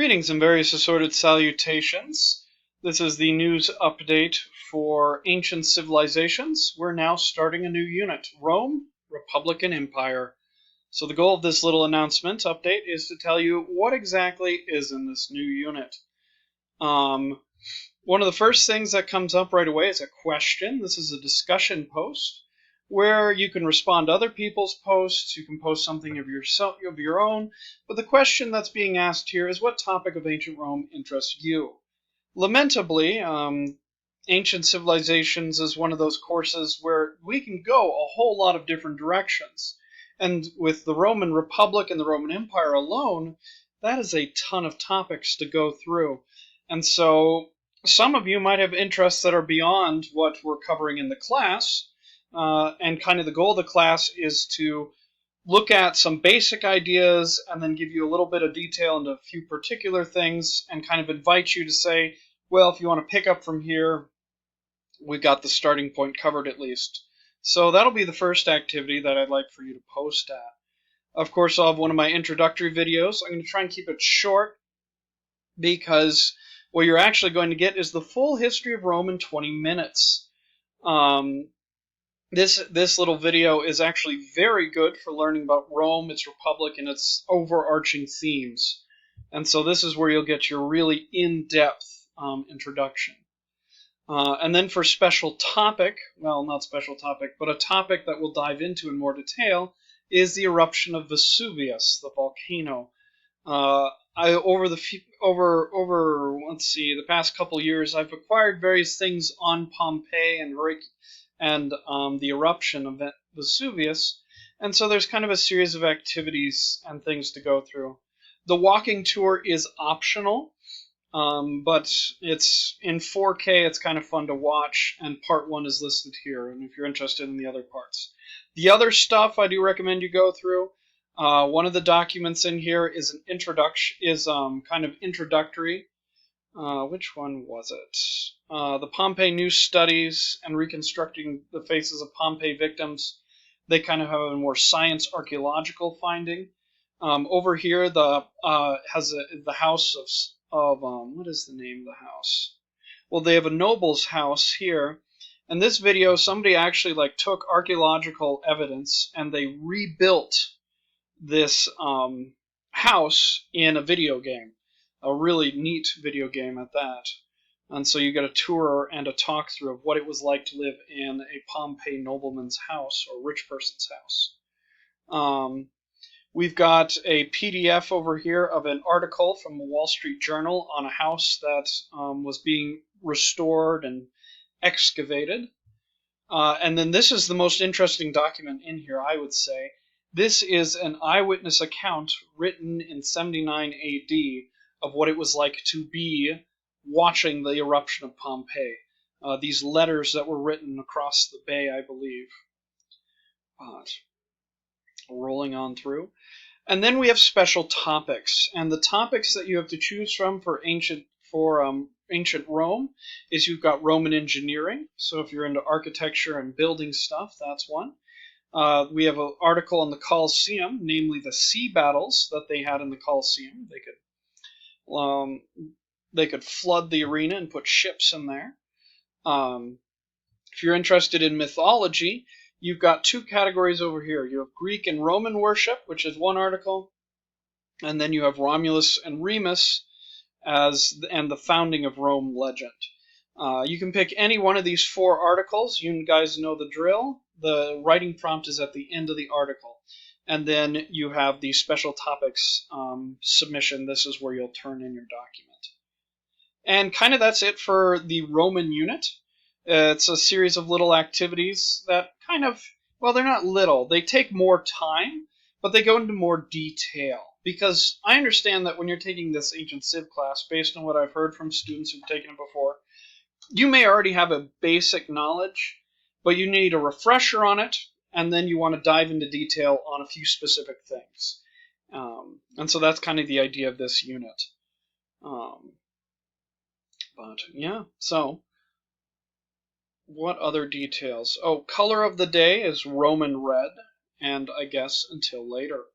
Greetings and various assorted salutations. This is the news update for Ancient Civilizations. We're now starting a new unit, Rome, Republic, and Empire. So the goal of this little announcement update is to tell you what exactly is in this new unit. One of the first things that comes up right away is a question. This is a discussion post where you can respond to other people's posts, you can post something of your own, but the question that's being asked here is what topic of ancient Rome interests you? Lamentably, Ancient Civilizations is one of those courses where we can go a whole lot of different directions. And with the Roman Republic and the Roman Empire alone, that is a ton of topics to go through. And so some of you might have interests that are beyond what we're covering in the class, and kind of the goal of the class is to look at some basic ideas and then give you a little bit of detail into a few particular things and kind of invite you to say, well, if you want to pick up from here, we've got the starting point covered at least. So that'll be the first activity that I'd like for you to post at. Of course, I'll have one of my introductory videos. I'm going to try and keep it short because what you're actually going to get is the full history of Rome in 20 minutes. This little video is actually very good for learning about Rome, its republic, and its overarching themes. And so this is where you'll get your really in-depth introduction. And then for special topic, well, not special topic, but a topic that we'll dive into in more detail is the eruption of Vesuvius, the volcano. Over the past couple years, I've acquired various things on Pompeii and the eruption of Vesuvius, and so there's kind of a series of activities and things to go through. The walking tour is optional, but it's in 4K. It's kind of fun to watch, and part 1 is listed here, and if you're interested in the other parts. The other stuff I do recommend you go through. One of the documents in here is an introduction, kind of introductory. Which one was it? The Pompeii New Studies and Reconstructing the Faces of Pompeii Victims. They kind of have a more science archaeological finding. Over here, has the house of what is the name of the house? Well, they have a noble's house here. In this video, somebody actually took archaeological evidence and they rebuilt this house in a video game. A really neat video game at that. And so you get a tour and a talk through of what it was like to live in a Pompeii nobleman's house or rich person's house. We've got a PDF over here of an article from the Wall Street Journal on a house that was being restored and excavated. And then this is the most interesting document in here, I would say. This is an eyewitness account written in 79 AD of what it was like to be watching the eruption of Pompeii. These letters that were written across the bay, I believe. Rolling on through. And then we have special topics. And the topics that you have to choose from for ancient Rome is you've got Roman engineering. So if you're into architecture and building stuff, that's one. We have an article on the Colosseum, namely the sea battles that they had in the Colosseum. They could flood the arena and put ships in there. If you're interested in mythology, you've got 2 categories over here. You have Greek and Roman worship, which is one article, and then you have Romulus and Remus and the founding of Rome legend. You can pick any one of these 4 articles. You guys know the drill. The writing prompt is at the end of the article. And then you have the special topics submission. This is where you'll turn in your document. And kind of that's it for the Roman unit. It's a series of little activities that kind of, well, they're not little. They take more time, but they go into more detail. Because I understand that when you're taking this Ancient Civ class, based on what I've heard from students who've taken it before, you may already have a basic knowledge, but you need a refresher on it, and then you want to dive into detail on a few specific things. And so that's kind of the idea of this unit. But yeah, so what other details? Oh, color of the day is Roman red, and I guess until later.